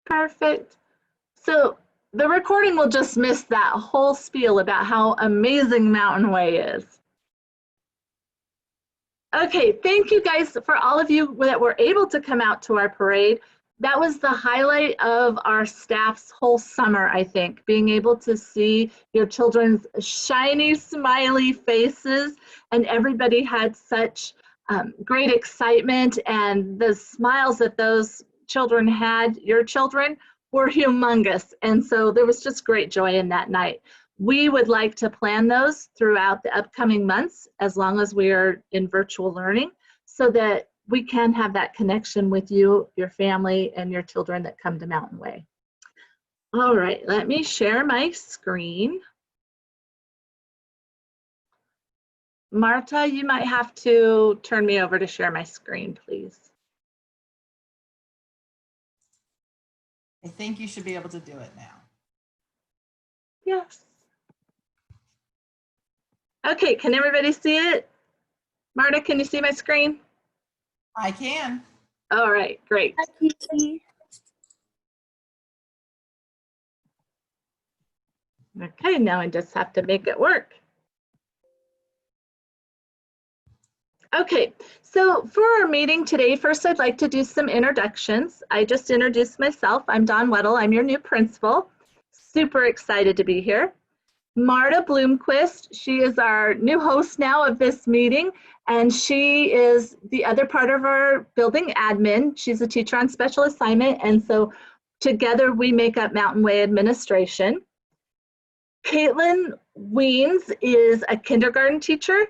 Perfect. So the recording will just miss that whole spiel about how amazing Mountain Way is. Okay, thank you guys for all of you that were able to come out to our parade. That was the highlight of our staff's whole summer, I think, being able to see your children's shiny, smiley faces, and everybody had such great excitement, and the smiles that those children had, your children, were humongous. And so there was just great joy in that night. We would like to plan those throughout the upcoming months as long as we are in virtual learning so that we can have that connection with you, your family, and your children that come to Mountain Way. All right, let me share my screen. Marta, you might have to turn me over to share my screen, please. I think you should be able to do it now. Yes. Okay, can everybody see it? Marta, can you see my screen? I can. All right, great. Okay, now I just have to make it work. Okay, so for our meeting today, first I'd like to do some introductions. I just introduced myself. I'm Dawn Weddle. I'm your new principal. Super excited to be here. Marta Bloomquist, she is our new host now of this meeting, and she is the other part of our building admin. She's a teacher on special assignment, and so together we make up Mountain Way administration. Caitlin Weens is a kindergarten teacher.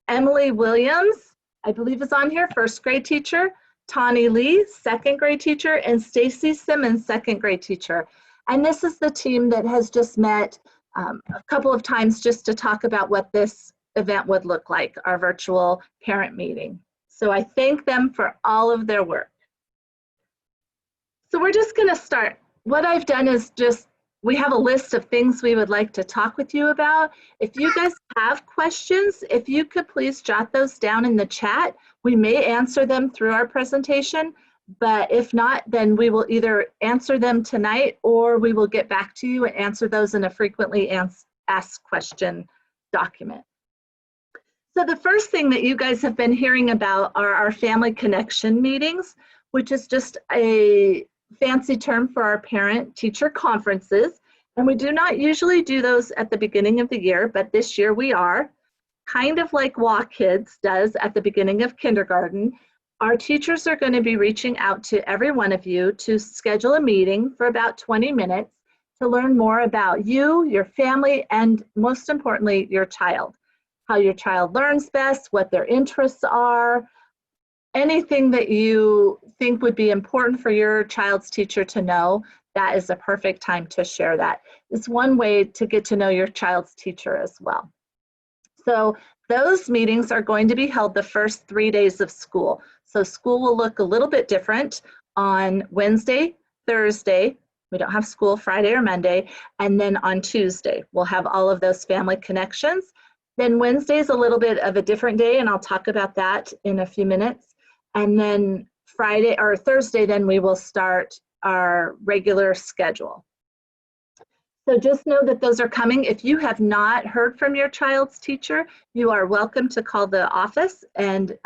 Emily Williams, I believe is on here, first grade teacher. Tawny Lee, second grade teacher, and Stacy Simmons, second grade teacher. And this is the team that has just met a couple of times just to talk about what this event would look like, our virtual parent meeting. So I thank them for all of their work. So we're just going to start. What I've done is just, we have a list of things we would like to talk with you about. If you guys have questions, if you could please jot those down in the chat. We may answer them through our presentation, but if not, then we will either answer them tonight or we will get back to you and answer those in a frequently asked question document. So the first thing that you guys have been hearing about are our family connection meetings, which is just a fancy term for our parent-teacher conferences. And we do not usually do those at the beginning of the year, but this year we are. Kind of like WA Kids does at the beginning of kindergarten. Our teachers are going to be reaching out to every one of you to schedule a meeting for about 20 minutes to learn more about you, your family, and most importantly, your child. How your child learns best, what their interests are, anything that you think would be important for your child's teacher to know, that is a perfect time to share that. It's one way to get to know your child's teacher as well. So those meetings are going to be held the first 3 days of school. So school will look a little bit different on Wednesday, Thursday. We don't have school Friday or Monday. And then on Tuesday, we'll have all of those family connections. Then Wednesday is a little bit of a different day, and I'll talk about that in a few minutes. And then Friday or Thursday, then we will start our regular schedule. So just know that those are coming. If you have not heard from your child's teacher, you are welcome to call the office and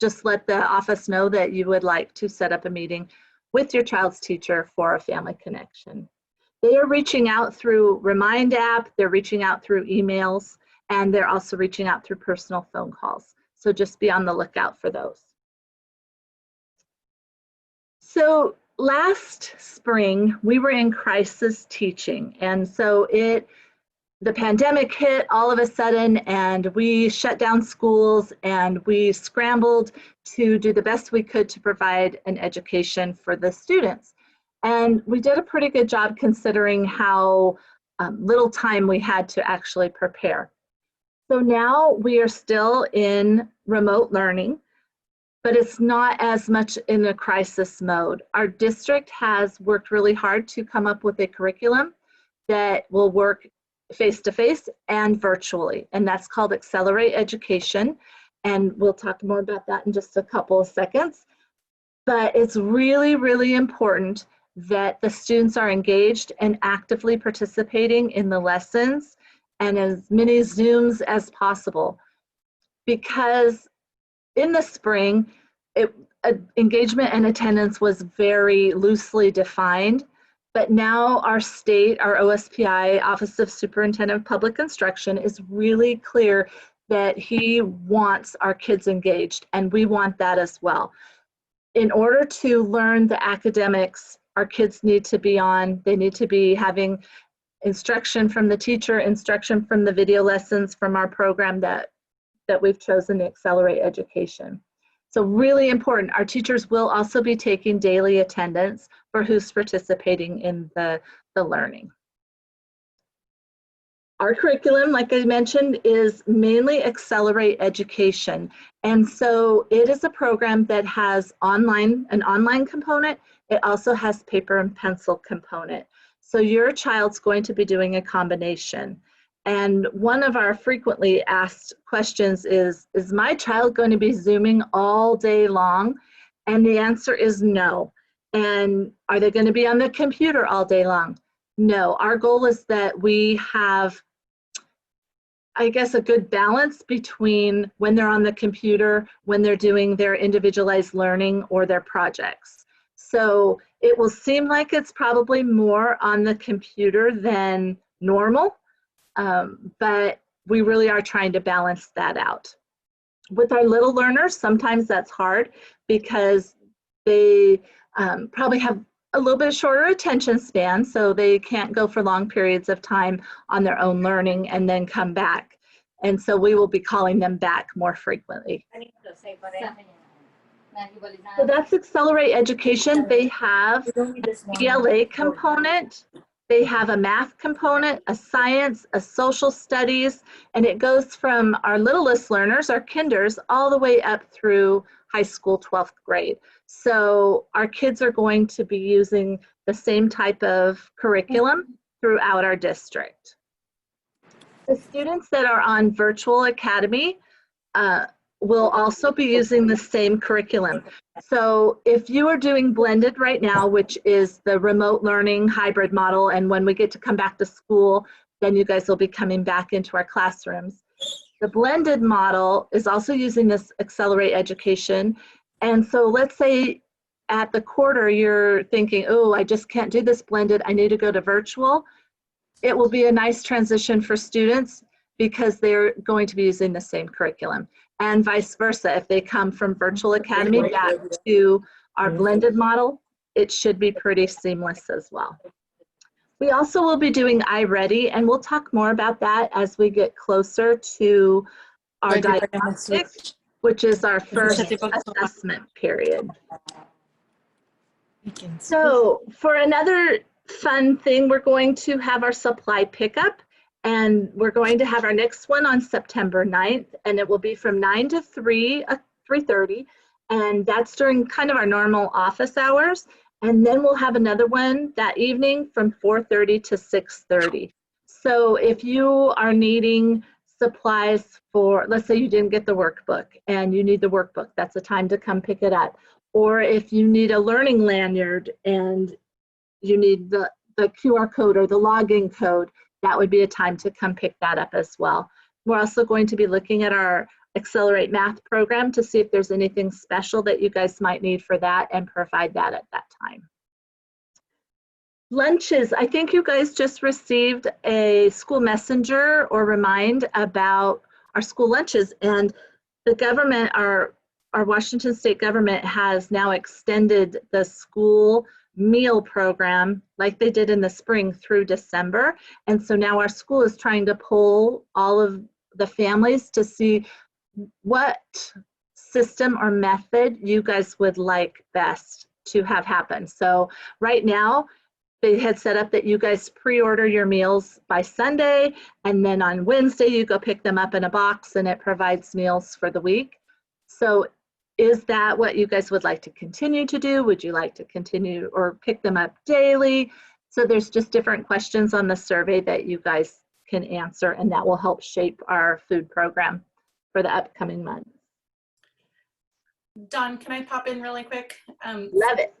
just let the office know that you would like to set up a meeting with your child's teacher for a family connection. They are reaching out through Remind app, they're reaching out through emails, and they're also reaching out through personal phone calls. So just be on the lookout for those. So last spring, we were in crisis teaching, and so the pandemic hit all of a sudden, and we shut down schools, and we scrambled to do the best we could to provide an education for the students. And we did a pretty good job considering how little time we had to actually prepare. So now we are still in remote learning, but it's not as much in a crisis mode. Our district has worked really hard to come up with a curriculum that will work face-to-face and virtually, and that's called Accelerate Education, and we'll talk more about that in just a couple of seconds. But it's really, really important that the students are engaged and actively participating in the lessons and as many Zooms as possible. Because in the spring, engagement and attendance was very loosely defined, but now our state, our OSPI, Office of Superintendent of Public Instruction, is really clear that he wants our kids engaged, and we want that as well. In order to learn the academics our kids need to be on, they need to be having instruction from the teacher, instruction from the video lessons from our program that we've chosen to accelerate education. So really important, our teachers will also be taking daily attendance for who's participating in the learning. Our curriculum, like I mentioned, is mainly accelerate education. And so it is a program that has an online component. It also has paper and pencil component. So your child's going to be doing a combination. And one of our frequently asked questions is my child going to be Zooming all day long? And the answer is no. And are they going to be on the computer all day long? No. Our goal is that we have, I guess, a good balance between when they're on the computer, when they're doing their individualized learning or their projects. So it will seem like it's probably more on the computer than normal. But we really are trying to balance that out. With our little learners, sometimes that's hard because they probably have a little bit shorter attention span, so they can't go for long periods of time on their own learning and then come back. And so we will be calling them back more frequently. So that's Accelerate Education. They have a ELA component. They have a math component, a science, a social studies, and it goes from our littlest learners, our kinders, all the way up through high school 12th grade. So our kids are going to be using the same type of curriculum throughout our district. The students that are on Virtual Academy will also be using the same curriculum. So if you are doing blended right now, which is the remote learning hybrid model, and when we get to come back to school, then you guys will be coming back into our classrooms. The blended model is also using this Accelerate Education. And so let's say at the quarter you're thinking, oh, I just can't do this blended, I need to go to virtual. It will be a nice transition for students because they're going to be using the same curriculum. And vice versa, if they come from Virtual Academy back to our blended model, it should be pretty seamless as well. We also will be doing iReady, and we'll talk more about that as we get closer to our diagnostics, which is our first assessment period. So for another fun thing, we're going to have our supply pickup. And we're going to have our next one on September 9th, and it will be from 9 to 3:30, and that's during kind of our normal office hours. And then we'll have another one that evening from 4:30 to 6:30. So if you are needing supplies for, let's say you didn't get the workbook and you need the workbook, that's a time to come pick it up. Or if you need a learning lanyard and you need the QR code or the login code, that would be a time to come pick that up as well. We're also going to be looking at our Accelerate Math program to see if there's anything special that you guys might need for that and provide that at that time. Lunches, I think you guys just received a school messenger or remind about our school lunches, and the government, our Washington State government has now extended the school meal program like they did in the spring through December. And so now our school is trying to poll all of the families to see what system or method you guys would like best to have happen. So right now they had set up that you guys pre-order your meals by Sunday, and then on Wednesday you go pick them up in a box and it provides meals for the week. So is that what you guys would like to continue to do? Would you like to continue or pick them up daily? So there's just different questions on the survey that you guys can answer, and that will help shape our food program for the upcoming months. Dawn, can I pop in really quick? Love it.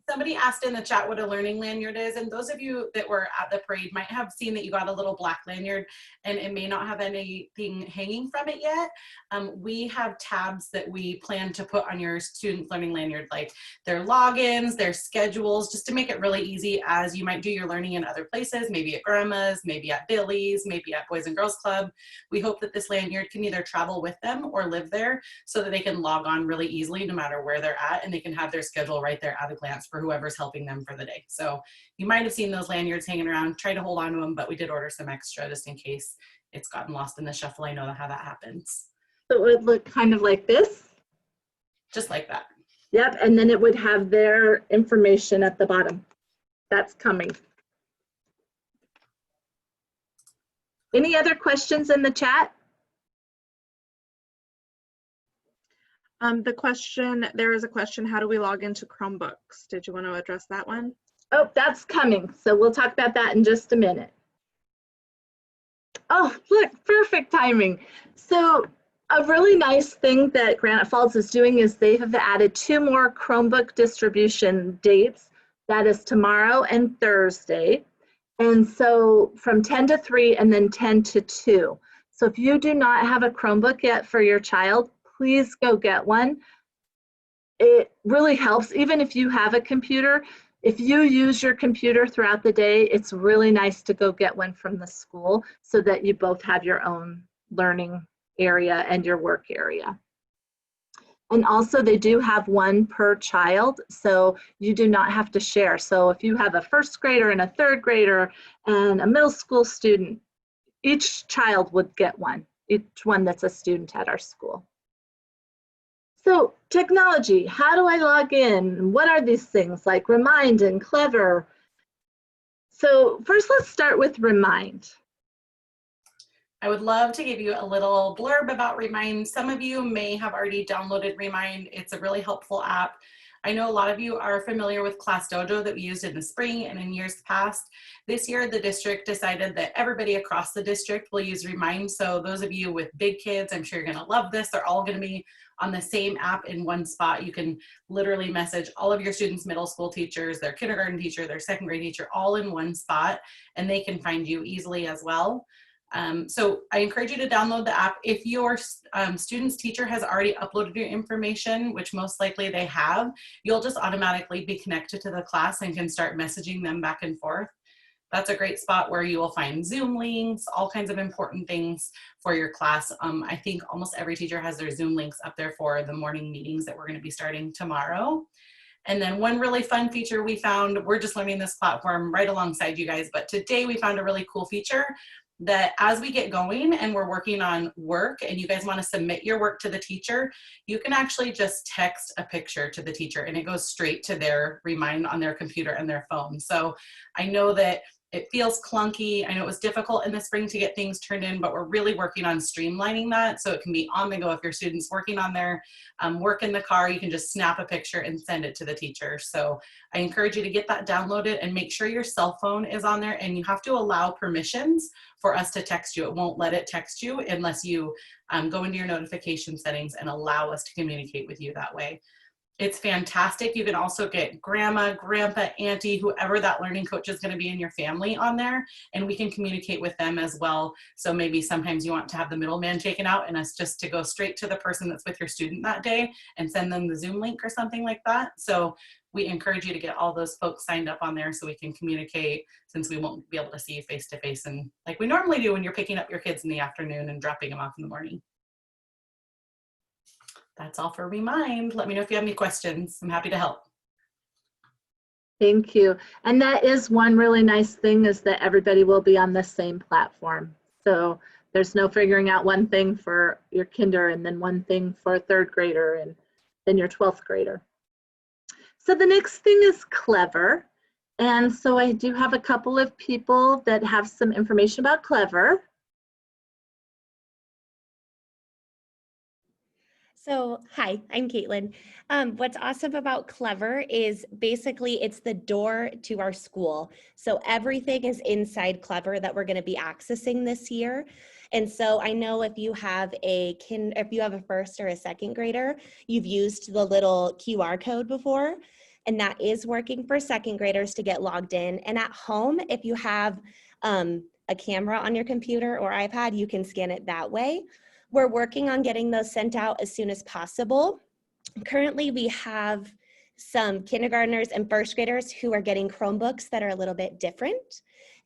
Somebody asked in the chat what a learning lanyard is, and those of you that were at the parade might have seen that you got a little black lanyard and it may not have anything hanging from it yet. We have tabs that we plan to put on your student learning lanyard, like their logins, their schedules, just to make it really easy as you might do your learning in other places, maybe at grandma's, maybe at Billy's, maybe at Boys and Girls Club. We hope that this lanyard can either travel with them or live there so that they can log on really easily no matter where they're at, and they can have their schedule right there at a glance for whoever's helping them for the day. So you might have seen those lanyards hanging around. Try to hold on to them, but we did order some extra just in case it's gotten lost in the shuffle. I know how that happens. So it would look kind of like this. Just like that. Yep, and then it would have their information at the bottom. That's coming. Any other questions in the chat? There is a question, how do we log into Chromebooks? Did you want to address that one? Oh, that's coming. So we'll talk about that in just a minute. Oh, look, perfect timing. So a really nice thing that Granite Falls is doing is they have added 2 more Chromebook distribution dates. That is tomorrow and Thursday. And so from 10 to 3 and then 10 to 2. So if you do not have a Chromebook yet for your child, please go get one. It really helps, even if you have a computer. If you use your computer throughout the day, it's really nice to go get one from the school so that you both have your own learning area and your work area. And also they do have 1 per child, so you do not have to share. So if you have a 1st grader and a 3rd grader and a middle school student, each child would get one, each one that's a student at our school. So technology, how do I log in? What are these things like Remind and Clever? So first let's start with Remind. I would love to give you a little blurb about Remind. Some of you may have already downloaded Remind. It's a really helpful app. I know a lot of you are familiar with Class Dojo that we used in the spring and in years past. This year, the district decided that everybody across the district will use Remind. So those of you with big kids, I'm sure you're gonna love this. They're all gonna be on the same app in one spot. You can literally message all of your students' middle school teachers, their kindergarten teacher, their 2nd grade teacher, all in one spot, and they can find you easily as well. So I encourage you to download the app. If your student's teacher has already uploaded your information, which most likely they have, you'll just automatically be connected to the class and can start messaging them back and forth. That's a great spot where you will find Zoom links, all kinds of important things for your class. I think almost every teacher has their Zoom links up there for the morning meetings that we're going to be starting tomorrow. And then one really fun feature we found, we're just learning this platform right alongside you guys, but today we found a really cool feature that as we get going and we're working on work and you guys want to submit your work to the teacher, you can actually just text a picture to the teacher and it goes straight to their Remind on their computer and their phone. So I know that it feels clunky. I know it was difficult in the spring to get things turned in, but we're really working on streamlining that so it can be on the go. If your student's working on their work in the car, you can just snap a picture and send it to the teacher. So I encourage you to get that downloaded and make sure your cell phone is on there, and you have to allow permissions for us to text you. It won't let it text you unless you go into your notification settings and allow us to communicate with you that way. It's fantastic. You can also get grandma, grandpa, auntie, whoever that learning coach is going to be in your family on there, and we can communicate with them as well. So maybe sometimes you want to have the middleman taken out and us just to go straight to the person that's with your student that day and send them the Zoom link or something like that. So we encourage you to get all those folks signed up on there so we can communicate, since we won't be able to see you face to face and like we normally do when you're picking up your kids in the afternoon and dropping them off in the morning. That's all for Remind. Let me know if you have any questions. I'm happy to help. Thank you. And that is one really nice thing, is that everybody will be on the same platform. So there's no figuring out one thing for your kinder and then one thing for a 3rd grader and then your 12th grader. So the next thing is Clever. And so I do have a couple of people that have some information about Clever. So, hi, I'm Caitlin. What's awesome about Clever is basically it's the door to our school. So everything is inside Clever that we're going to be accessing this year. And so I know if you have a 1st or a 2nd grader, you've used the little QR code before. and that is working for second graders to get logged in. And at home, if you have a camera on your computer or iPad, you can scan it that way. We're working on getting those sent out as soon as possible. Currently, we have some kindergartners and first graders who are getting Chromebooks that are a little bit different.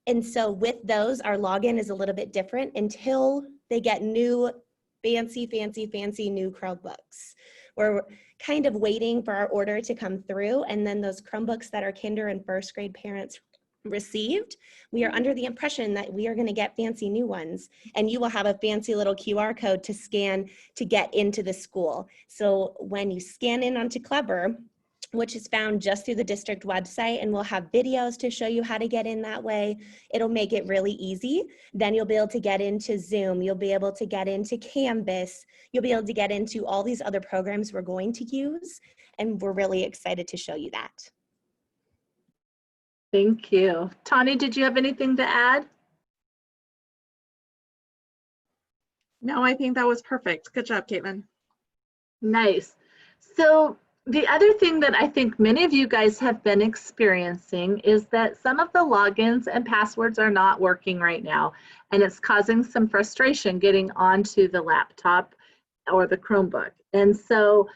And so with those, our login is a little bit different until they get new fancy new Chromebooks. We're kind of waiting for our order to come through, and then those Chromebooks that our kinder and first grade parents received, we are under the impression that we are going to get fancy new ones, and you will have a fancy little QR code to scan to get into the school. So when you scan in onto Clever, which is found just through the district website, and we'll have videos to show you how to get in that way. It'll make it really easy. Then you'll be able to get into Zoom. You'll be able to get into Canvas. You'll be able to get into all these other programs we're going to use, and we're really excited to show you that. Thank you. Tani, did you have anything to add? No, I think that was perfect. Good job, Caitlin. Nice. So the other thing that I think many of you guys have been experiencing is that some of the logins and passwords are not working right now, and it's causing some frustration getting onto the laptop or the Chromebook. And so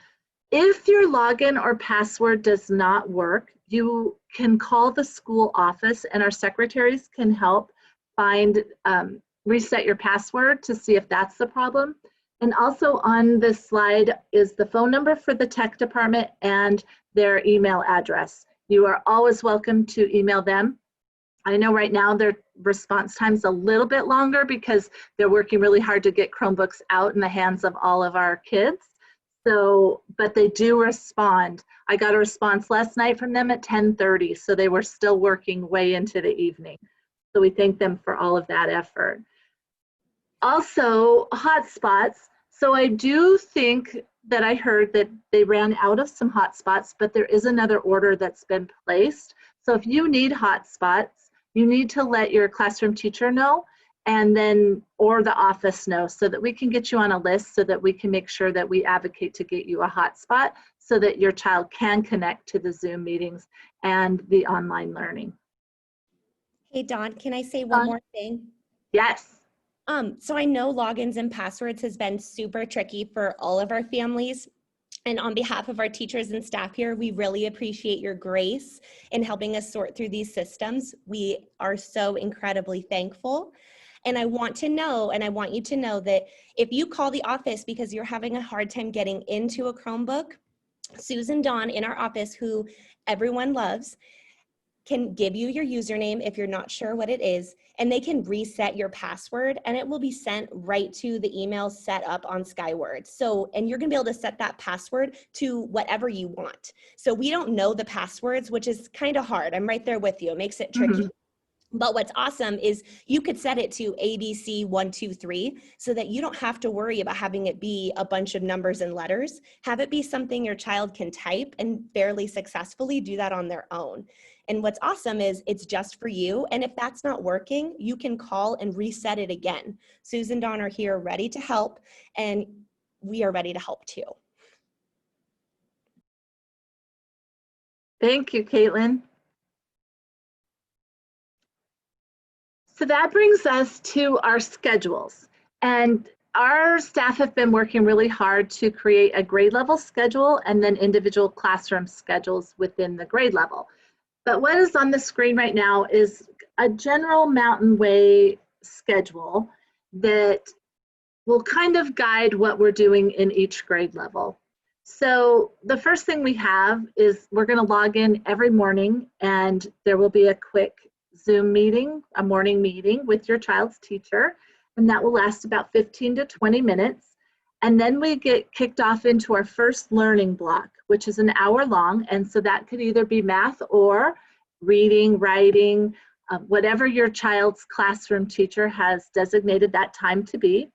if your login or password does not work, you can call the school office, and our secretaries can help find, reset your password to see if that's the problem. And also on this slide is the phone number for the tech department and their email address. You are always welcome to email them. I know right now their response time is a little bit longer because they're working really hard to get Chromebooks out in the hands of all of our kids. So, but they do respond. I got a response last night from them at 10:30, so they were still working way into the evening. So we thank them for all of that effort. Also, hotspots. So I do think that I heard that they ran out of some hotspots, but there is another order that's been placed. So if you need hotspots, you need to let your classroom teacher know, and then, or the office know, so that we can get you on a list, so that we can make sure that we advocate to get you a hotspot so that your child can connect to the Zoom meetings and the online learning. Hey, Dawn, can I say one more thing? Yes. So I know logins and passwords has been super tricky for all of our families. And on behalf of our teachers and staff here, we really appreciate your grace in helping us sort through these systems. We are so incredibly thankful. And I want to know, and I want you to know that if you call the office because you're having a hard time getting into a Chromebook, Susan Dawn in our office, who everyone loves, can give you your username if you're not sure what it is, and they can reset your password, and it will be sent right to the email set up on Skyward. So, and you're gonna be able to set that password to whatever you want. So we don't know the passwords, which is kind of hard. I'm right there with you. It makes it tricky. But what's awesome is you could set it to ABC123 so that you don't have to worry about having it be a bunch of numbers and letters. Have it be something your child can type and fairly successfully do that on their own. And what's awesome is it's just for you. And if that's not working, you can call and reset it again. Susan and Dawn are here ready to help, and we are ready to help too. Thank you, Caitlin. So that brings us to our schedules. And our staff have been working really hard to create a grade level schedule and then individual classroom schedules within the grade level. But what is on the screen right now is a general Mountain Way schedule that will kind of guide what we're doing in each grade level. So the first thing we have is we're going to log in every morning, and there will be a quick Zoom meeting, a morning meeting with your child's teacher, and that will last about 15 to 20 minutes. And then we get kicked off into our first learning block, which is an hour long. And so that could either be math or reading, writing, whatever your child's classroom teacher has designated that time to be.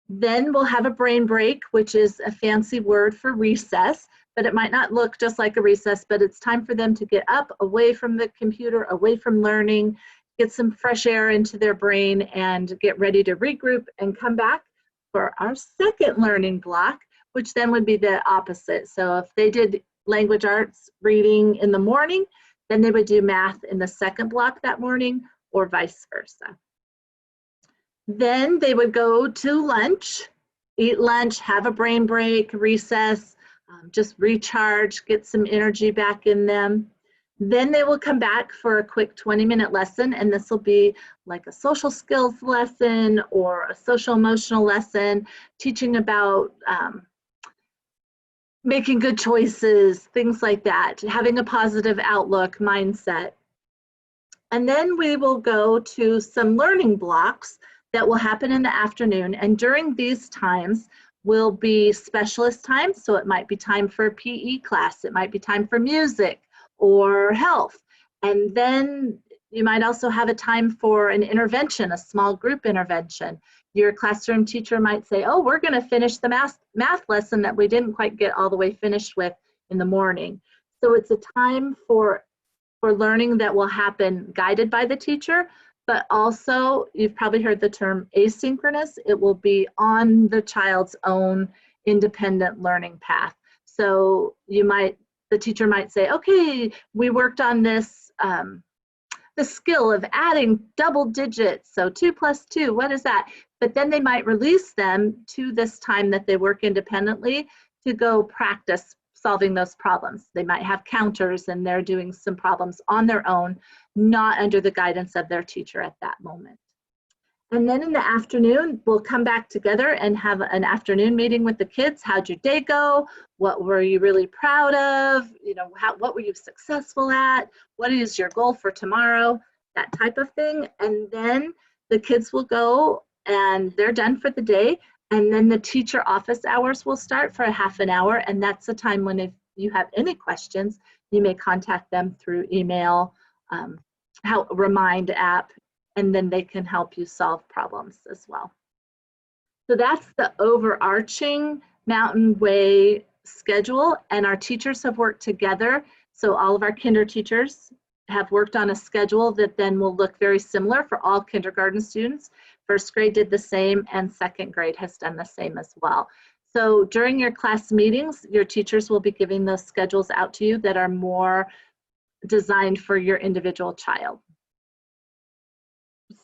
Then we'll have a brain break, which is a fancy word for recess, but it might not look just like a recess, but it's time for them to get up, away from the computer, away from learning, get some fresh air into their brain, and get ready to regroup and come back for our second learning block, which then would be the opposite. So if they did language arts reading in the morning, then they would do math in the second block that morning, or vice versa. Then they would go to lunch, eat lunch, have a brain break, recess, just recharge, get some energy back in them. Then they will come back for a quick 20-minute lesson, and this will be like a social skills lesson or a social emotional lesson, teaching about making good choices, things like that, having a positive outlook, mindset. And then we will go to some learning blocks that will happen in the afternoon. And during these times will be specialist time. So it might be time for a PE class. It might be time for music or health. And then you might also have a time for an intervention, a small group intervention. Your classroom teacher might say, oh, we're going to finish the math lesson that we didn't quite get all the way finished with in the morning. So it's a time for learning that will happen guided by the teacher, but also, you've probably heard the term asynchronous. It will be on the child's own independent learning path. So the teacher might say, okay, we worked on this, the skill of adding double digits. So 2 plus 2, what is that? But then they might release them to this time that they work independently to go practice solving those problems. They might have counters and they're doing some problems on their own, not under the guidance of their teacher at that moment. And then in the afternoon, we'll come back together and have an afternoon meeting with the kids. How'd your day go? What were you really proud of? You know, what were you successful at? What is your goal for tomorrow? That type of thing. And then the kids will go and they're done for the day. And then the teacher office hours will start for a half an hour. And that's the time when if you have any questions, you may contact them through email, Remind app, and then they can help you solve problems as well. So that's the overarching Mountain Way schedule, and our teachers have worked together. So all of our kinder teachers have worked on a schedule that then will look very similar for all kindergarten students. First grade did the same, and second grade has done the same as well. So during your class meetings, your teachers will be giving those schedules out to you that are more designed for your individual child.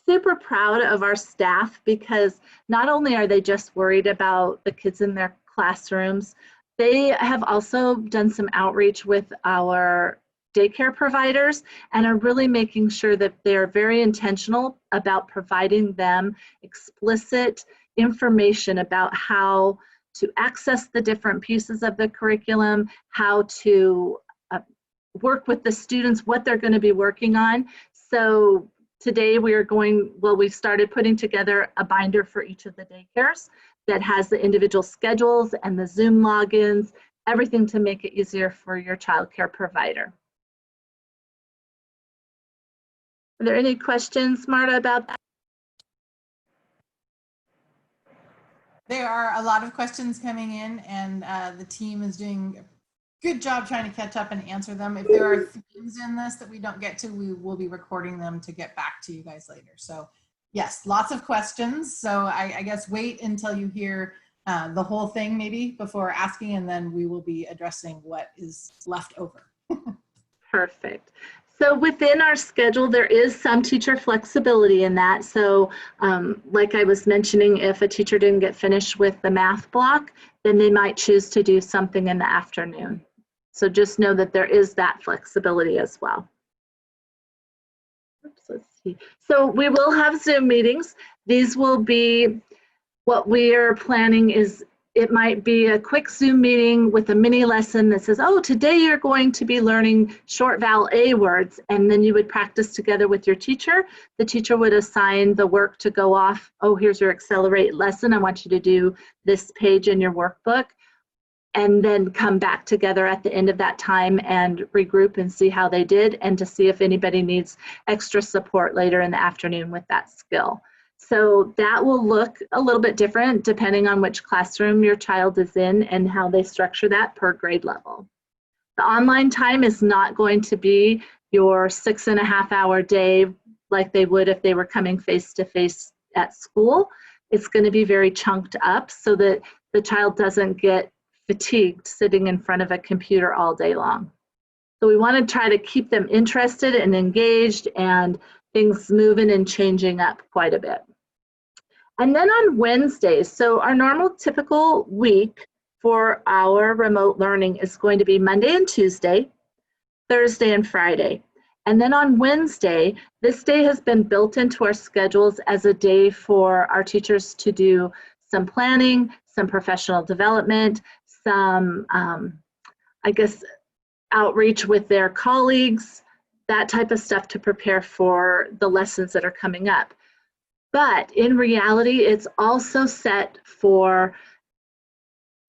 Super proud of our staff because not only are they just worried about the kids in their classrooms, they have also done some outreach with our daycare providers and are really making sure that they're very intentional about providing them explicit information about how to access the different pieces of the curriculum, how to work with the students, what they're going to be working on. So today we've started putting together a binder for each of the daycares that has the individual schedules and the Zoom logins, everything to make it easier for your child care provider. Are there any questions, Marta, about that? There are a lot of questions coming in, and the team is doing a good job trying to catch up and answer them. If there are themes in this that we don't get to, we will be recording them to get back to you guys later. So yes, lots of questions. So I guess wait until you hear the whole thing maybe before asking, and then we will be addressing what is left over. Perfect. So within our schedule, there is some teacher flexibility in that. So like I was mentioning, if a teacher didn't get finished with the math block, then they might choose to do something in the afternoon. So just know that there is that flexibility as well. Oops, let's see. So we will have Zoom meetings. These will be, what we are planning is, it might be a quick Zoom meeting with a mini lesson that says, oh, today you're going to be learning short vowel A words, and then you would practice together with your teacher. The teacher would assign the work to go off, oh, here's your Accelerate lesson. I want you to do this page in your workbook, and then come back together at the end of that time and regroup and see how they did, and to see if anybody needs extra support later in the afternoon with that skill. So that will look a little bit different depending on which classroom your child is in and how they structure that per grade level. The online time is not going to be your 6.5-hour day like they would if they were coming face-to-face at school. It's going to be very chunked up so that the child doesn't get fatigued sitting in front of a computer all day long. So we want to try to keep them interested and engaged and things moving and changing up quite a bit. And then on Wednesdays, so our normal typical week for our remote learning is going to be Monday and Tuesday, Thursday and Friday. And then on Wednesday, this day has been built into our schedules as a day for our teachers to do some planning, some professional development, some, I guess, outreach with their colleagues, that type of stuff to prepare for the lessons that are coming up. But in reality, it's also set for,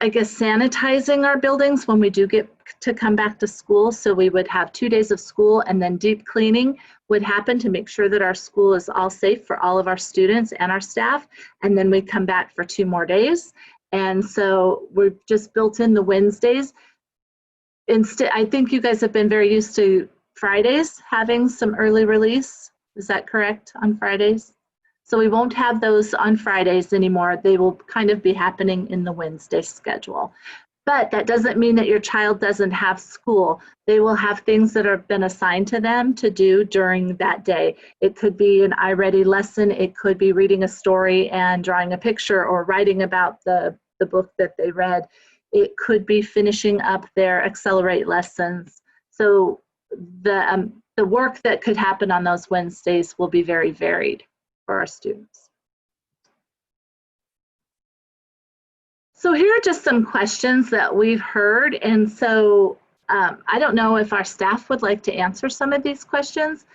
I guess, sanitizing our buildings when we do get to come back to school. So we would have 2 days of school, and then deep cleaning would happen to make sure that our school is all safe for all of our students and our staff. And then we come back for 2 more days. And so we've just built in the Wednesdays. Instead, I think you guys have been very used to Fridays having some early release. Is that correct, on Fridays? So we won't have those on Fridays anymore. They will kind of be happening in the Wednesday schedule. But that doesn't mean that your child doesn't have school. They will have things that have been assigned to them to do during that day. It could be an iReady lesson. It could be reading a story and drawing a picture or writing about the book that they read. It could be finishing up their Accelerate lessons. So the work that could happen on those Wednesdays will be very varied for our students. So here are just some questions that we've heard. And so I don't know if our staff would like to answer some of these questions,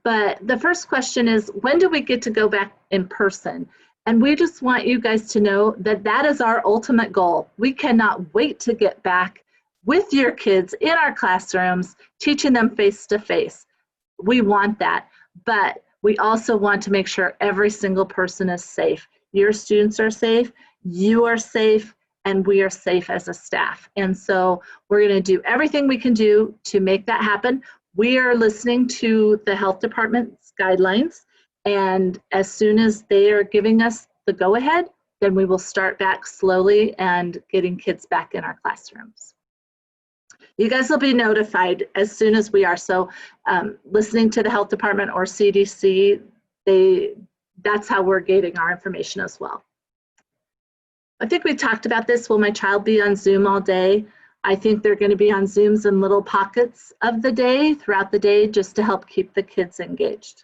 but the first question is, when do we get to go back in person? And we just want you guys to know that that is our ultimate goal. We cannot wait to get back with your kids in our classrooms, teaching them face to face. We want that, but we also want to make sure every single person is safe. Your students are safe, you are safe, and we are safe as a staff. And so we're going to do everything we can do to make that happen. We are listening to the health department's guidelines, and as soon as they are giving us the go-ahead, then we will start back slowly and getting kids back in our classrooms. You guys will be notified as soon as we are. So listening to the health department or CDC, that's how we're getting our information as well. I think we talked about this. Will my child be on Zoom all day? I think they're going to be on Zooms in little pockets of the day, throughout the day, just to help keep the kids engaged.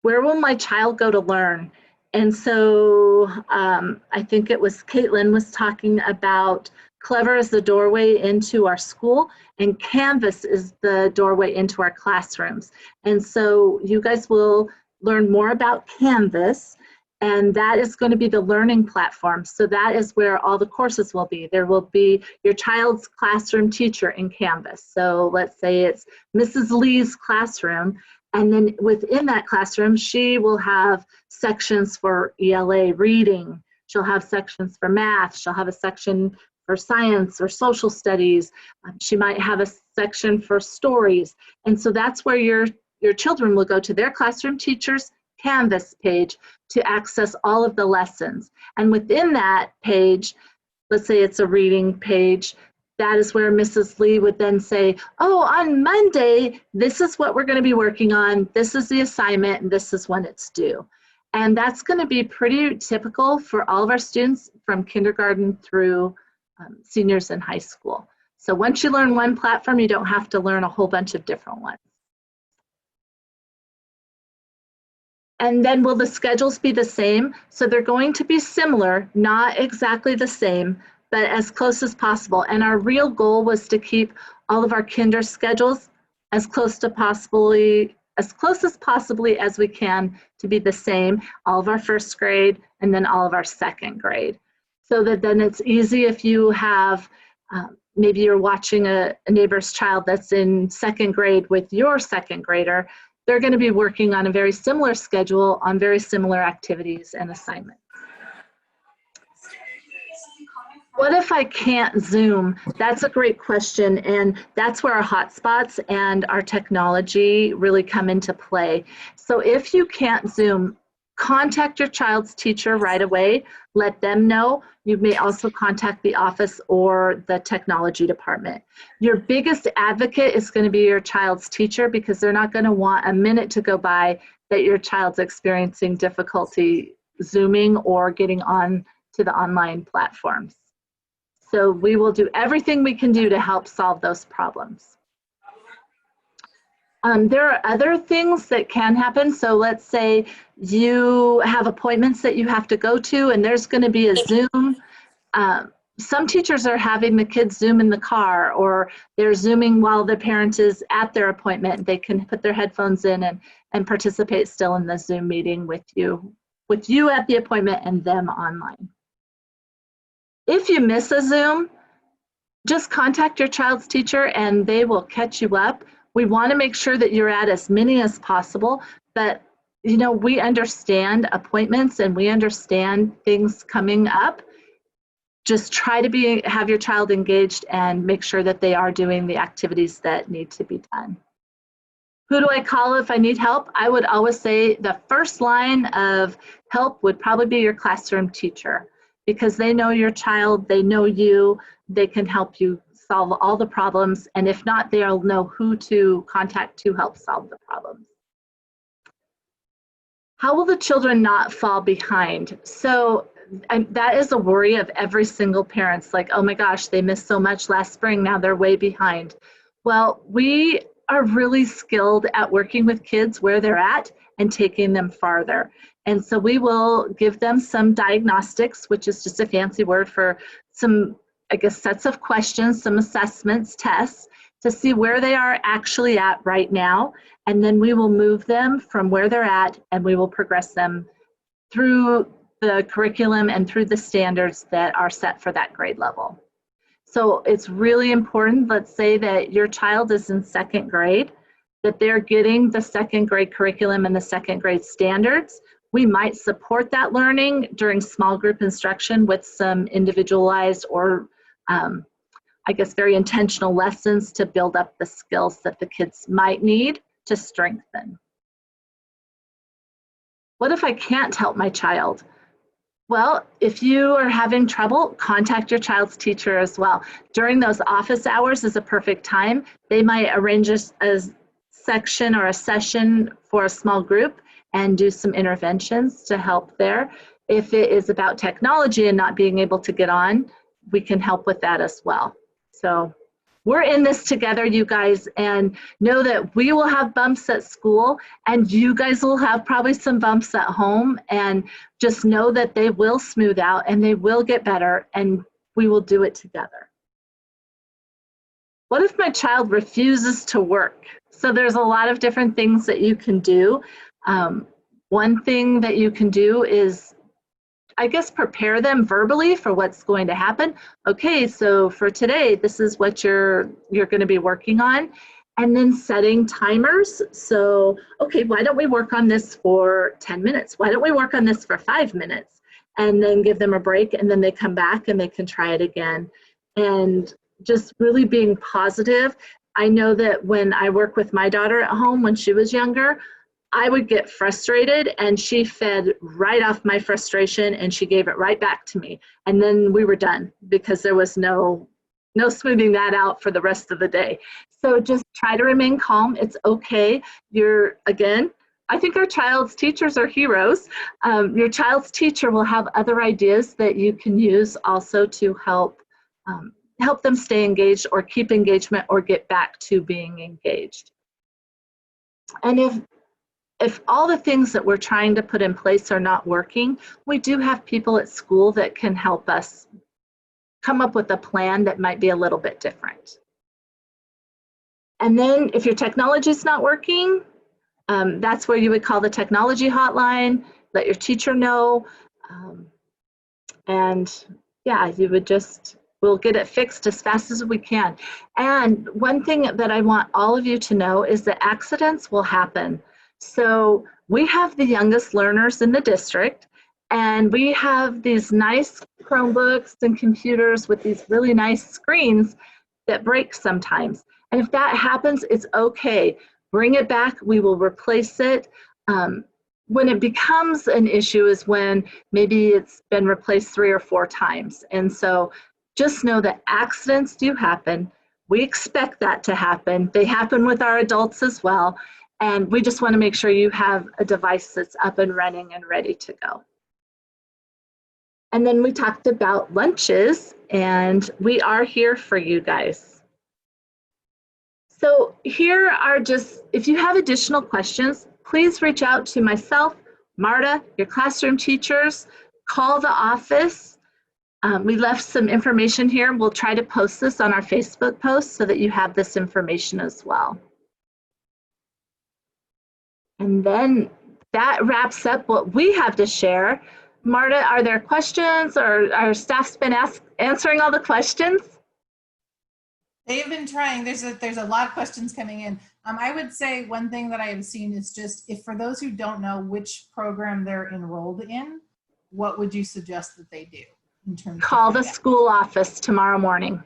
Where will my child go to learn? And so I think it was Caitlin was talking about Clever is the doorway into our school, and Canvas is the doorway into our classrooms. And so you guys will learn more about Canvas, and that is going to be the learning platform. So that is where all the courses will be. There will be your child's classroom teacher in Canvas. So let's say it's Mrs. Lee's classroom, and then within that classroom, she will have sections for ELA reading. She'll have sections for math. She'll have a section for science or social studies. She might have a section for stories. And so that's where your children will go to their classroom teacher's Canvas page to access all of the lessons. And within that page, let's say it's a reading page, that is where Mrs. Lee would then say, oh, on Monday, this is what we're going to be working on. This is the assignment, and this is when it's due. And that's going to be pretty typical for all of our students from kindergarten through seniors in high school. So once you learn one platform, you don't have to learn a whole bunch of different ones. And then will the schedules be the same? So they're going to be similar, not exactly the same, but as close as possible. And our real goal was to keep all of our kinder schedules as close as possibly as we can to be the same, all of our first grade and then all of our second grade. So that then it's easy if you have, maybe you're watching a neighbor's child that's in second grade with your second grader, they're going to be working on a very similar schedule on very similar activities and assignments. What if I can't Zoom? That's a great question, and that's where our hotspots and our technology really come into play. So if you can't Zoom, contact your child's teacher right away. Let them know. You may also contact the office or the technology department. Your biggest advocate is going to be your child's teacher, because they're not going to want a minute to go by that your child's experiencing difficulty Zooming or getting on to the online platforms. So we will do everything we can do to help solve those problems. There are other things that can happen. So let's say you have appointments that you have to go to and there's going to be a Zoom. Some teachers are having the kids Zoom in the car, or they're Zooming while the parent is at their appointment. They can put their headphones in and participate still in the Zoom meeting with you at the appointment and them online. If you miss a Zoom, just contact your child's teacher and they will catch you up. We want to make sure that you're at as many as possible, but you know, we understand appointments and we understand things coming up. Just try to have your child engaged and make sure that they are doing the activities that need to be done. Who do I call if I need help? I would always say the first line of help would probably be your classroom teacher, because they know your child, they know you, they can help you solve all the problems, and if not, they'll know who to contact to help solve the problems. How will the children not fall behind? So that is a worry of every single parent's, like, oh my gosh, they missed so much last spring, now they're way behind. Well, we are really skilled at working with kids where they're at and taking them farther. And so we will give them some diagnostics, which is just a fancy word for some, I guess, sets of questions, some assessments, tests, to see where they are actually at right now. And then we will move them from where they're at and we will progress them through the curriculum and through the standards that are set for that grade level. So it's really important, let's say that your child is in second grade, that they're getting the second grade curriculum and the second grade standards. We might support that learning during small group instruction with some individualized or I guess very intentional lessons to build up the skills that the kids might need to strengthen. What if I can't help my child? Well, if you are having trouble, contact your child's teacher as well. During those office hours is a perfect time. They might arrange a section or a session for a small group and do some interventions to help there. If it is about technology and not being able to get on, we can help with that as well. So we're in this together, you guys, and know that we will have bumps at school and you guys will have probably some bumps at home, and just know that they will smooth out and they will get better and we will do it together. What if my child refuses to work? So there's a lot of different things that you can do. One thing that you can do is, I guess, prepare them verbally for what's going to happen. Okay, so for today, this is what you're going to be working on. And then setting timers. So, okay, why don't we work on this for 10 minutes? Why don't we work on this for 5 minutes? And then give them a break, and then they come back and they can try it again. And just really being positive. I know that when I work with my daughter at home when she was younger, I would get frustrated and she fed right off my frustration and she gave it right back to me. And then we were done because there was no smoothing that out for the rest of the day. So just try to remain calm. It's okay. Again, I think our child's teachers are heroes. Your child's teacher will have other ideas that you can use also to help them stay engaged or keep engagement or get back to being engaged. And if all the things that we're trying to put in place are not working, we do have people at school that can help us come up with a plan that might be a little bit different. And then if your technology is not working, that's where you would call the technology hotline, let your teacher know, and yeah, we'll get it fixed as fast as we can. And one thing that I want all of you to know is that accidents will happen. So we have the youngest learners in the district, and we have these nice Chromebooks and computers with these really nice screens that break sometimes. And if that happens, it's okay. Bring it back. We will replace it. when it becomes an issue is when maybe it's been replaced 3 or 4 times. And so just know that accidents do happen. We expect that to happen. They happen with our adults as well. And we just want to make sure you have a device that's up and running and ready to go. And then we talked about lunches, and we are here for you guys. So here are just, if you have additional questions, please reach out to myself, Marta, your classroom teachers, call the office. We left some information here, and we'll try to post this on our Facebook post so that you have this information as well. And then that wraps up what we have to share. Marta, are there questions, or our staff's been answering all the questions? They've been trying. There's a lot of questions coming in. I would say one thing that I have seen is just, if for those who don't know which program they're enrolled in, what would you suggest that they do in terms of call the school office tomorrow morning.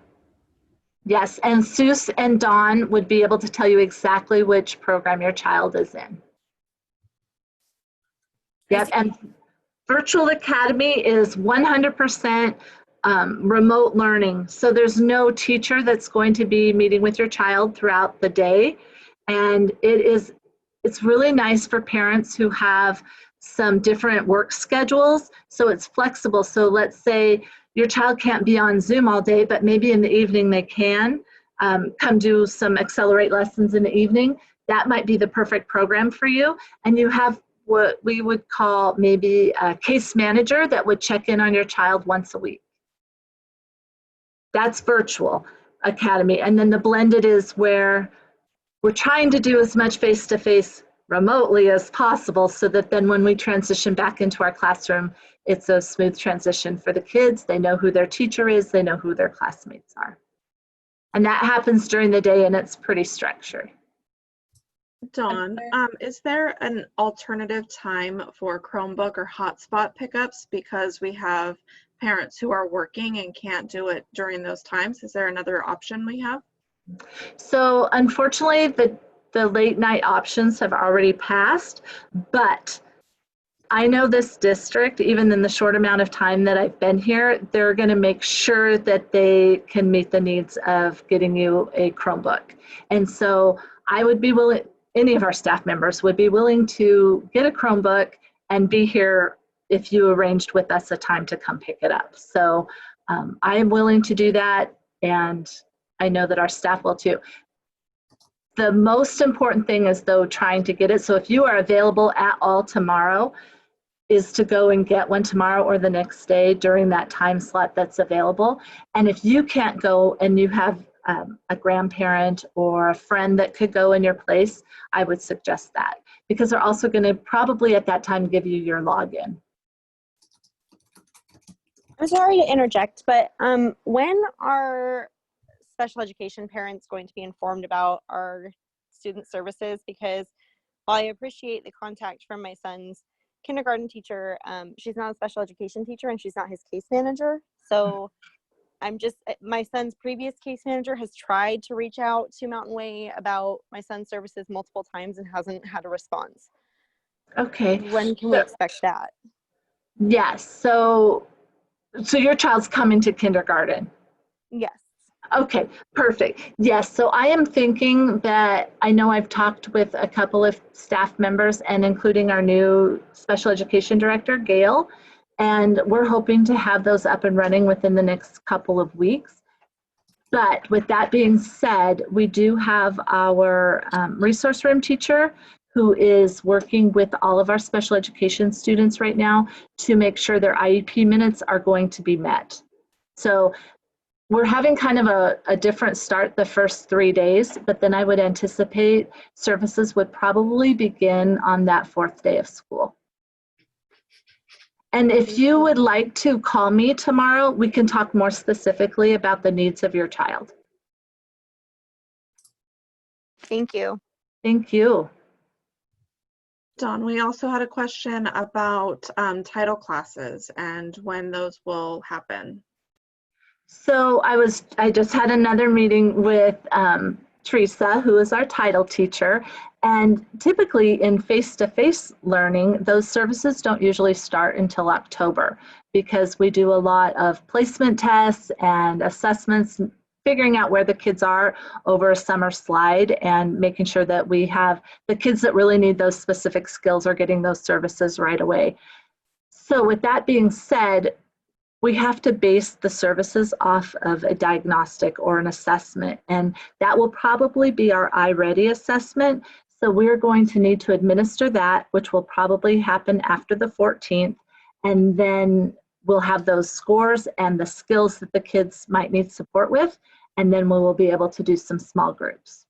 Yes, and Seuss and Dawn would be able to tell you exactly which program your child is in. Yep, and Virtual Academy is 100% remote learning. So there's no teacher that's going to be meeting with your child throughout the day. And it's really nice for parents who have some different work schedules. So it's flexible. So let's say your child can't be on Zoom all day, but maybe in the evening they can come do some Accelerate lessons in the evening. That might be the perfect program for you. And you have what we would call maybe a case manager that would check in on your child once a week. That's Virtual Academy. And then the blended is where we're trying to do as much face-to-face remotely as possible, so that then when we transition back into our classroom, it's a smooth transition for the kids. They know who their teacher is, they know who their classmates are. And that happens during the day, and it's pretty structured. Dawn, is there an alternative time for Chromebook or Hotspot pickups, because we have parents who are working and can't do it during those times? Is there another option we have? So unfortunately, the late night options have already passed, but I know this district, even in the short amount of time that I've been here, they're going to make sure that they can meet the needs of getting you a Chromebook. And so I would be willing, any of our staff members would be willing to get a Chromebook and be here if you arranged with us a time to come pick it up. So I am willing to do that, and I know that our staff will too. The most important thing is, though, trying to get it. So if you are available at all tomorrow, is to go and get one tomorrow or the next day during that time slot that's available. And if you can't go and you have a grandparent or a friend that could go in your place, I would suggest that, because they're also going to probably at that time give you your login. I'm sorry to interject, but when are special education parents going to be informed about our student services? Because while I appreciate the contact from my son's kindergarten teacher, she's not a special education teacher and she's not his case manager. So my son's previous case manager has tried to reach out to Mountain Way about my son's services multiple times and hasn't had a response. Okay. When can we expect that? Yes. So your child's coming to kindergarten. Yes. Okay, perfect. Yes, so I am thinking that, I know I've talked with a couple of staff members and including our new special education director, Gail, and we're hoping to have those up and running within the next couple of weeks. But with that being said, we do have our resource room teacher who is working with all of our special education students right now to make sure their IEP minutes are going to be met. So we're having kind of a different start the first 3 days, but then I would anticipate services would probably begin on that 4th day of school. And if you would like to call me tomorrow, we can talk more specifically about the needs of your child. Thank you. Thank you. Dawn, we also had a question about title classes and when those will happen. So I just had another meeting with Teresa, who is our title teacher. And typically in face-to-face learning, those services don't usually start until October because we do a lot of placement tests and assessments, figuring out where the kids are over a summer slide and making sure that we have the kids that really need those specific skills are getting those services right away. So with that being said, we have to base the services off of a diagnostic or an assessment, and that will probably be our iReady assessment. So we're going to need to administer that, which will probably happen after the 14th, and then we'll have those scores and the skills that the kids might need support with, and then we will be able to do some small groups.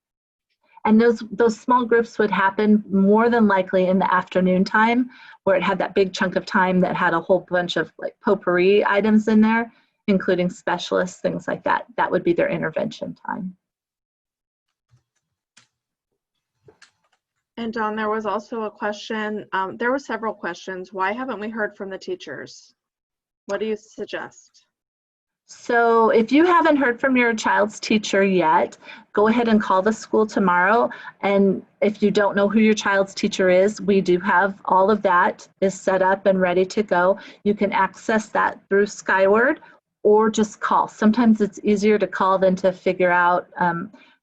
And those small groups would happen more than likely in the afternoon time, where it had that big chunk of time that had a whole bunch of like potpourri items in there, including specialists, things like that. That would be their intervention time. And Dawn, there was also a question, there were several questions. Why haven't we heard from the teachers? What do you suggest? So if you haven't heard from your child's teacher yet, go ahead and call the school tomorrow. And if you don't know who your child's teacher is, we do have all of that is set up and ready to go. You can access that through Skyward or just call. Sometimes it's easier to call than to figure out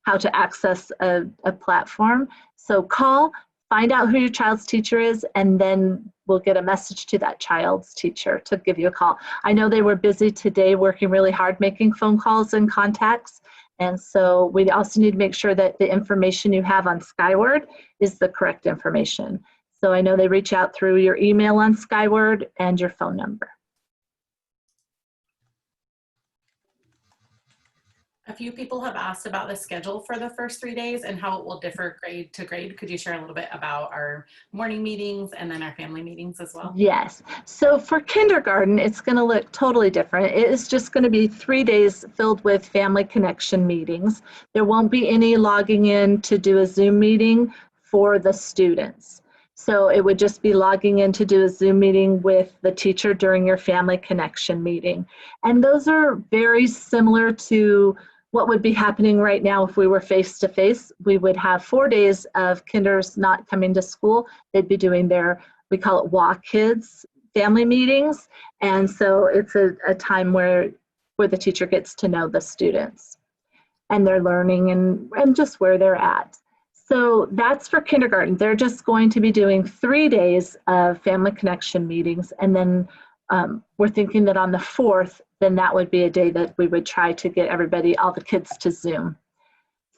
how to access a platform. So call, find out who your child's teacher is, and then we'll get a message to that child's teacher to give you a call. I know they were busy today working really hard making phone calls and contacts, and so we also need to make sure that the information you have on Skyward is the correct information. So I know they reach out through your email on Skyward and your phone number. A few people have asked about the schedule for the first 3 days and how it will differ grade to grade. Could you share a little bit about our morning meetings and then our family meetings as well? Yes. So for kindergarten, it's going to look totally different. It is just going to be 3 days filled with family connection meetings. There won't be any logging in to do a Zoom meeting for the students. So it would just be logging in to do a Zoom meeting with the teacher during your family connection meeting. And those are very similar to what would be happening right now if we were face-to-face. We would have 4 days of kinders not coming to school. They'd be doing their, we call it walk kids family meetings. And so it's a time where the teacher gets to know the students and their learning and just where they're at. So that's for kindergarten. They're just going to be doing 3 days of family connection meetings. And then we're thinking that on the 4th, then that would be a day that we would try to get everybody, all the kids, to Zoom.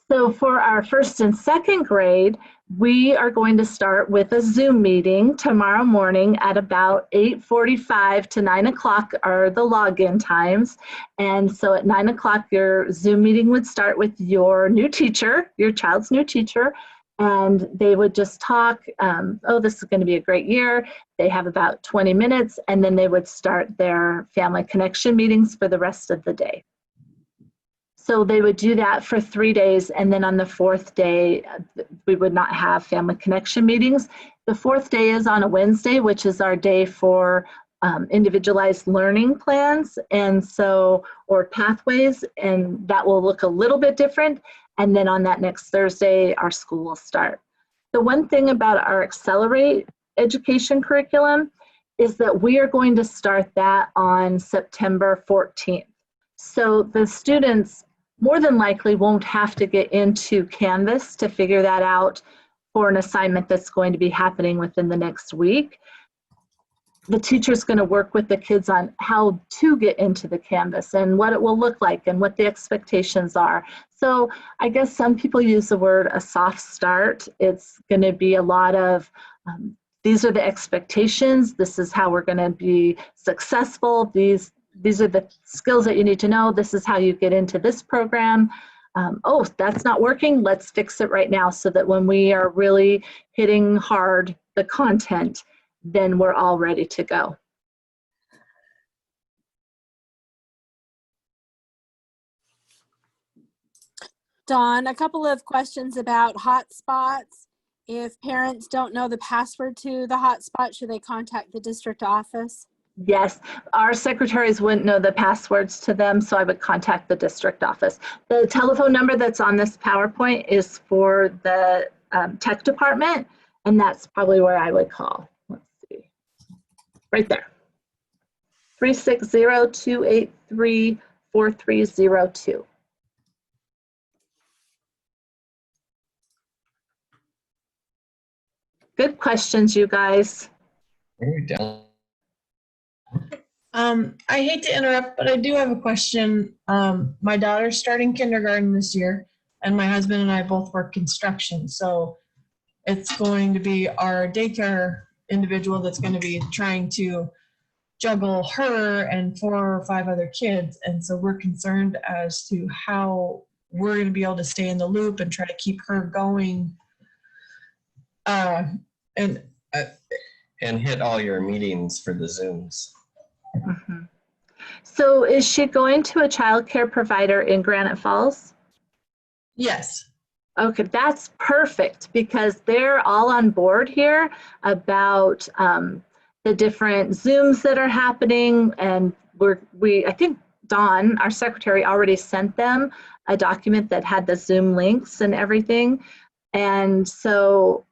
So for our first and second grade, we are going to start with a Zoom meeting tomorrow morning at about 8:45 to 9 o'clock are the login times. And so at 9 o'clock, your Zoom meeting would start with your new teacher, your child's new teacher, and they would just talk, oh, this is going to be a great year. They have about 20 minutes, and then they would start their family connection meetings for the rest of the day. So they would do that for 3 days, and then on the 4th day, we would not have family connection meetings. The 4th day is on a Wednesday, which is our day for individualized learning plans, and so, or pathways, and that will look a little bit different. And then on that next Thursday, our school will start. The one thing about our Accelerate education curriculum is that we are going to start that on September 14th. So the students more than likely won't have to get into Canvas to figure that out for an assignment that's going to be happening within the next week. The teacher's going to work with the kids on how to get into the Canvas and what it will look like and what the expectations are. So I guess some people use the word a soft start. It's going to be a lot of, these are the expectations. This is how we're going to be successful. These are the skills that you need to know. This is how you get into this program. Oh, that's not working. Let's fix it right now so that when we are really hitting hard the content, then we're all ready to go. Dawn, a couple of questions about hotspots. If parents don't know the password to the hotspot, should they contact the district office? Yes, our secretaries wouldn't know the passwords to them, so I would contact the district office. The telephone number that's on this PowerPoint is for the tech department, and that's probably where I would call. Let's see, right there, 360-283-4302. Good questions, you guys. Very down. I hate to interrupt, but I do have a question. My daughter's starting kindergarten this year, and my husband and I both work construction. So it's going to be our daycare individual that's going to be trying to juggle her and 4 or 5 other kids. And so we're concerned as to how we're going to be able to stay in the loop and try to keep her going. And hit all your meetings for the Zooms. Mm-hmm. So is she going to a child care provider in Granite Falls? Yes. Okay, that's perfect because they're all on board here about the different Zooms that are happening, and I think Dawn, our secretary, already sent them a document that had the Zoom links and everything, and so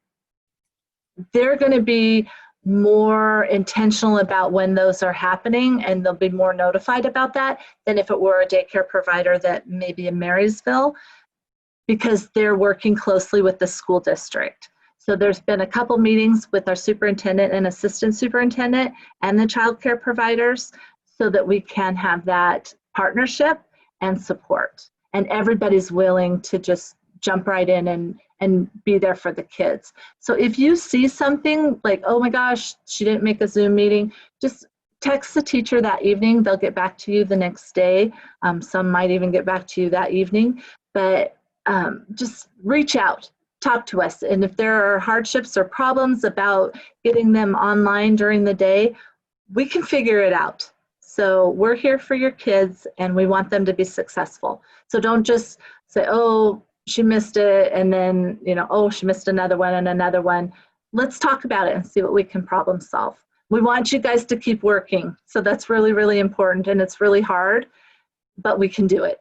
they're going to be more intentional about when those are happening, and they'll be more notified about that than if it were a daycare provider that may be in Marysville, because they're working closely with the school district. So there's been a couple meetings with our superintendent and assistant superintendent and the child care providers so that we can have that partnership and support. And everybody's willing to just jump right in and be there for the kids. So if you see something like, oh my gosh, she didn't make a Zoom meeting, just text the teacher that evening. They'll get back to you the next day. Some might even get back to you that evening, but just reach out, talk to us. And if there are hardships or problems about getting them online during the day, we can figure it out. So we're here for your kids and we want them to be successful. So don't just say, oh, she missed it, and then, oh, she missed another one and another one. Let's talk about it and see what we can problem solve. We want you guys to keep working. So that's really, really important, and it's really hard, but we can do it.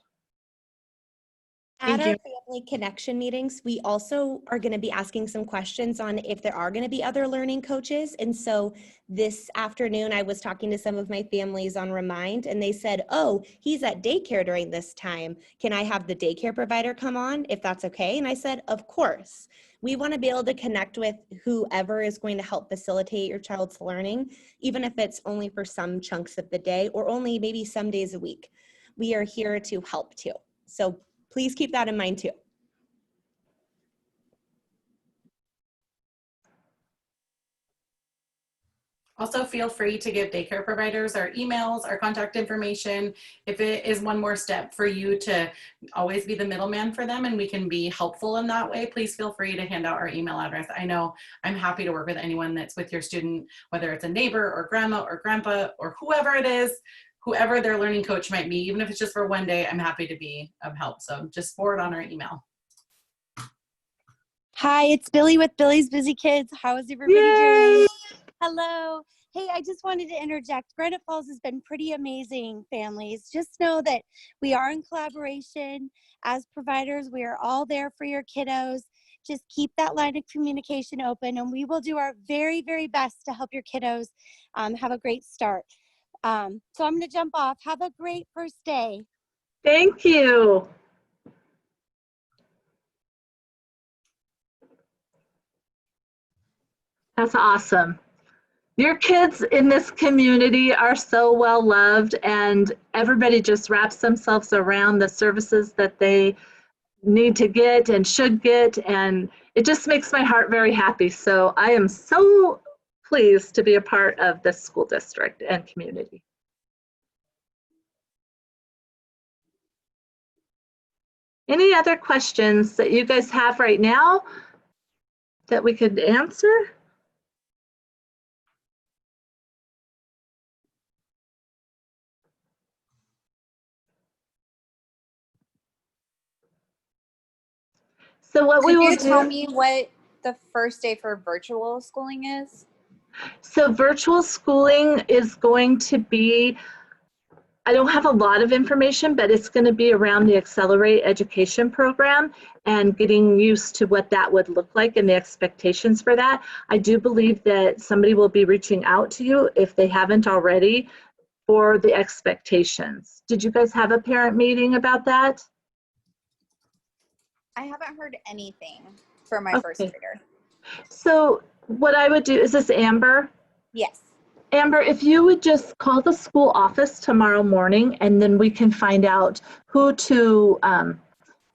At our family connection meetings, we also are going to be asking some questions on if there are going to be other learning coaches. And so this afternoon, I was talking to some of my families on Remind, and they said, oh, he's at daycare during this time. Can I have the daycare provider come on if that's okay? And I said, of course. We want to be able to connect with whoever is going to help facilitate your child's learning, even if it's only for some chunks of the day or only maybe some days a week. We are here to help too. So please keep that in mind too. Also, feel free to give daycare providers our emails, our contact information, if it is one more step for you to always be the middleman for them and we can be helpful in that way. Please feel free to hand out our email address. I know I'm happy to work with anyone that's with your student, whether it's a neighbor or grandma or grandpa or whoever it is, whoever their learning coach might be, even if it's just for one day, I'm happy to be of help. So just forward on our email. Hi, it's Billy with Billy's Busy Kids. How is everybody doing? Hello. Hey, I just wanted to interject. Granite Falls has been pretty amazing, families. Just know that we are in collaboration. As providers, we are all there for your kiddos. Just keep that line of communication open, and we will do our very, very best to help your kiddos have a great start. So I'm going to jump off. Have a great first day. Thank you. That's awesome. Your kids in this community are so well loved, and everybody just wraps themselves around the services that they need to get and should get, and it just makes my heart very happy. So I am so pleased to be a part of this school district and community. Any other questions that you guys have right now that we could answer? So what we will do. Could you tell me what the first day for virtual schooling is? So virtual schooling is going to be, I don't have a lot of information, but it's going to be around the Accelerate Education program and getting used to what that would look like and the expectations for that. I do believe that somebody will be reaching out to you if they haven't already for the expectations. Did you guys have a parent meeting about that? I haven't heard anything for my first Okay. grader. So what I would do, is this Amber? Yes. Amber, if you would just call the school office tomorrow morning, and then we can find out who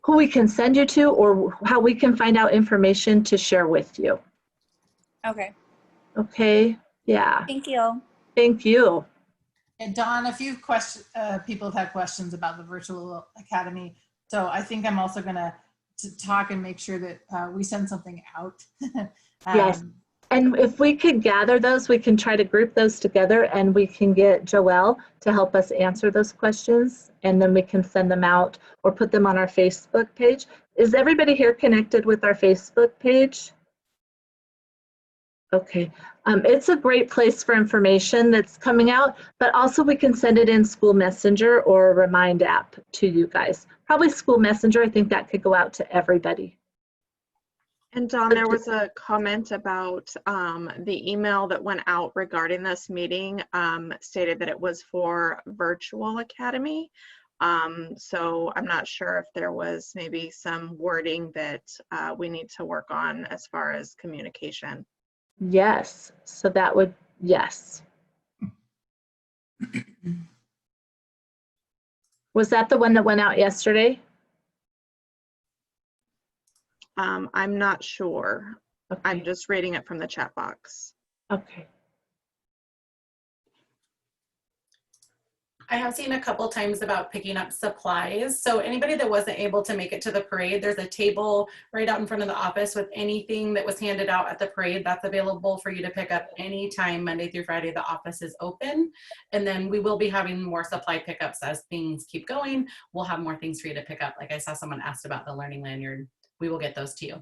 we can send you to, or how we can find out information to share with you. Okay. Okay? Yeah. Thank you. Thank you. And Dawn, a few people have had questions about the virtual academy. So I think I'm also gonna talk and make sure that we send something out. Yes. And if we could gather those, we can try to group those together, and we can get Joelle to help us answer those questions, and then we can send them out or put them on our Facebook page. Is everybody here connected with our Facebook page? Okay. It's a great place for information that's coming out, but also we can send it in School Messenger or Remind app to you guys. Probably School Messenger, I think that could go out to everybody. And Dawn, there was a comment about the email that went out regarding this meeting stated that it was for Virtual Academy. So I'm not sure if there was maybe some wording that we need to work on as far as communication. Yes, so that would, yes. Was that the one that went out yesterday? I'm not sure. Okay. I'm just reading it from the chat box. Okay. I have seen a couple times about picking up supplies. So anybody that wasn't able to make it to the parade, there's a table right out in front of the office with anything that was handed out at the parade that's available for you to pick up anytime Monday through Friday. The office is open. And then we will be having more supply pickups as things keep going. We'll have more things for you to pick up. Like I saw someone asked about the learning lanyard. We will get those to you.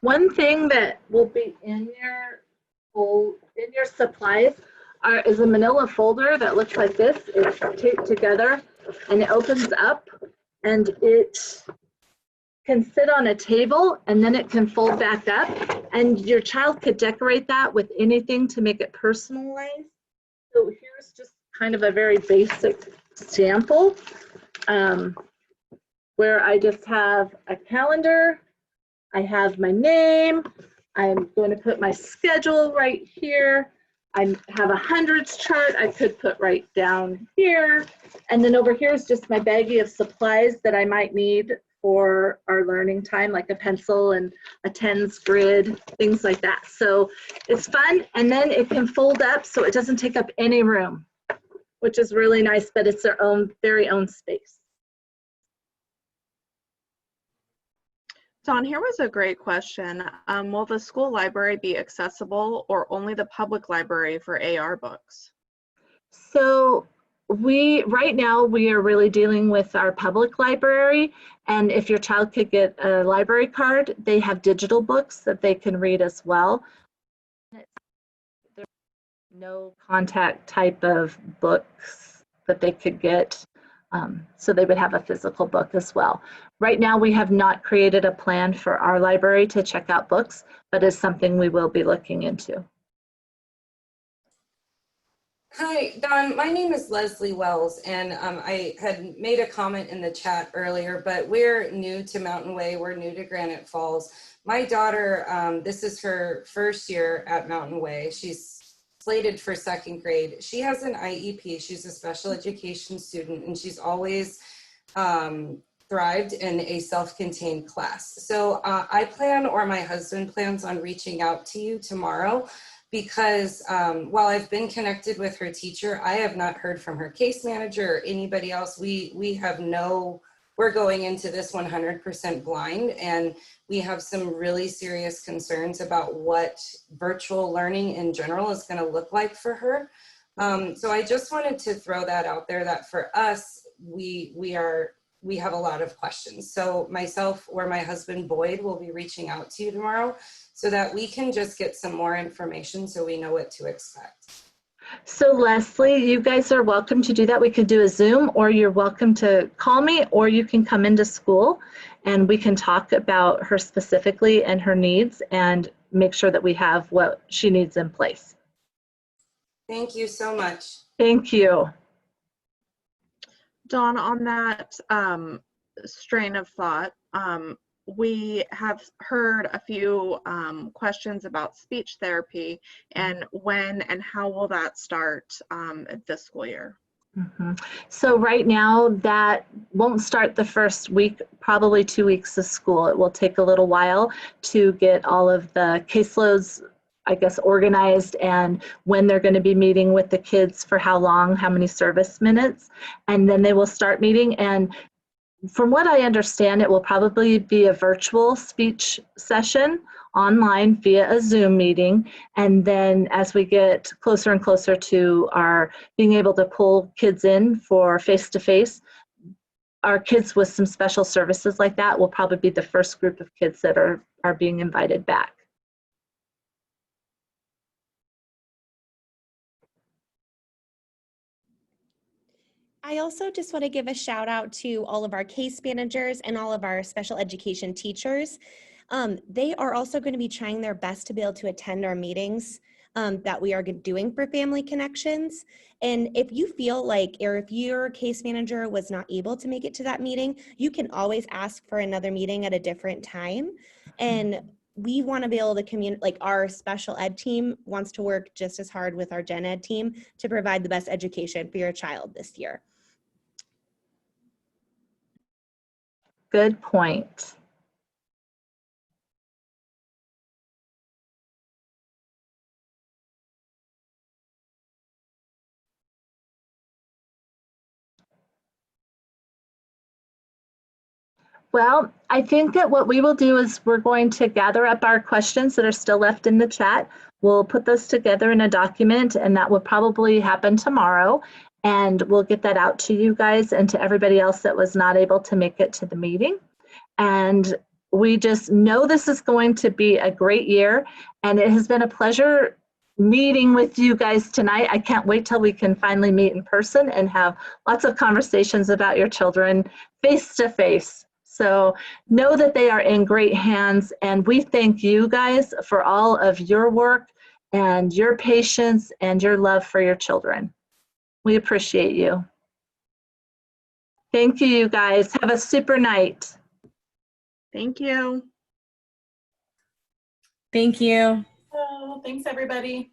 One thing that will be in your supplies is a manila folder that looks like this. It's taped together and it opens up, and it can sit on a table, and then it can fold back up, and your child could decorate that with anything to make it personalized. So here's just kind of a very basic sample where I just have a calendar, I have my name, I'm going to put my schedule right here. I have a hundreds chart I could put right down here. And then over here is just my baggie of supplies that I might need for our learning time, like a pencil and a tens grid, things like that. So it's fun, and then it can fold up so it doesn't take up any room, which is really nice, but it's their own, very own space. Dawn, here was a great question. Will the school library be accessible or only the public library for AR books? So right now we are really dealing with our public library, and if your child could get a library card, they have digital books that they can read as well. There's no contact type of books that they could get. So they would have a physical book as well. Right now, we have not created a plan for our library to check out books, but it's something we will be looking into. Hi, Dawn. My name is Leslie Wells, and I had made a comment in the chat earlier, but we're new to Mountain Way. We're new to Granite Falls. My daughter, this is her first year at Mountain Way. She's slated for second grade. She has an IEP. She's a special education student, and she's always thrived in a self-contained class. So I plan, or my husband plans on reaching out to you tomorrow, because while I've been connected with her teacher, I have not heard from her case manager or anybody else. We're going into this 100% blind, and we have some really serious concerns about what virtual learning in general is going to look like for her. So I just wanted to throw that out there, that for us, we we have a lot of questions. So myself or my husband Boyd will be reaching out to you tomorrow so that we can just get some more information so we know what to expect. So Leslie, you guys are welcome to do that. We could do a Zoom, or you're welcome to call me, or you can come into school and we can talk about her specifically and her needs and make sure that we have what she needs in place. Thank you so much. Thank you. Dawn, on that strain of thought, we have heard a few questions about speech therapy and when and how will that start this school year? So right now that won't start the first week, probably 2 weeks of school. It will take a little while to get all of the caseloads, I guess, organized and when they're going to be meeting with the kids for how long, how many service minutes, and then they will start meeting. And from what I understand, it will probably be a virtual speech session online via a Zoom meeting. And then as we get closer and closer to our being able to pull kids in for face-to-face, our kids with some special services like that will probably be the first group of kids that are being invited back. I also just want to give a shout out to all of our case managers and all of our special education teachers. They are also going to be trying their best to be able to attend our meetings that we are doing for Family Connections. And if you feel like, or if your case manager was not able to make it to that meeting, you can always ask for another meeting at a different time. And we want to be able to communicate, like our special ed team wants to work just as hard with our gen ed team to provide the best education for your child this year. Good point. Well, I think that what we will do is we're going to gather up our questions that are still left in the chat. We'll put those together in a document, and that will probably happen tomorrow. And we'll get that out to you guys and to everybody else that was not able to make it to the meeting. And we just know this is going to be a great year. And it has been a pleasure meeting with you guys tonight. I can't wait till we can finally meet in person and have lots of conversations about your children face to face. So know that they are in great hands, and we thank you guys for all of your work and your patience and your love for your children. We appreciate you. Thank you, you guys. Have a super night. Thank you. Thank you. Oh, thanks everybody.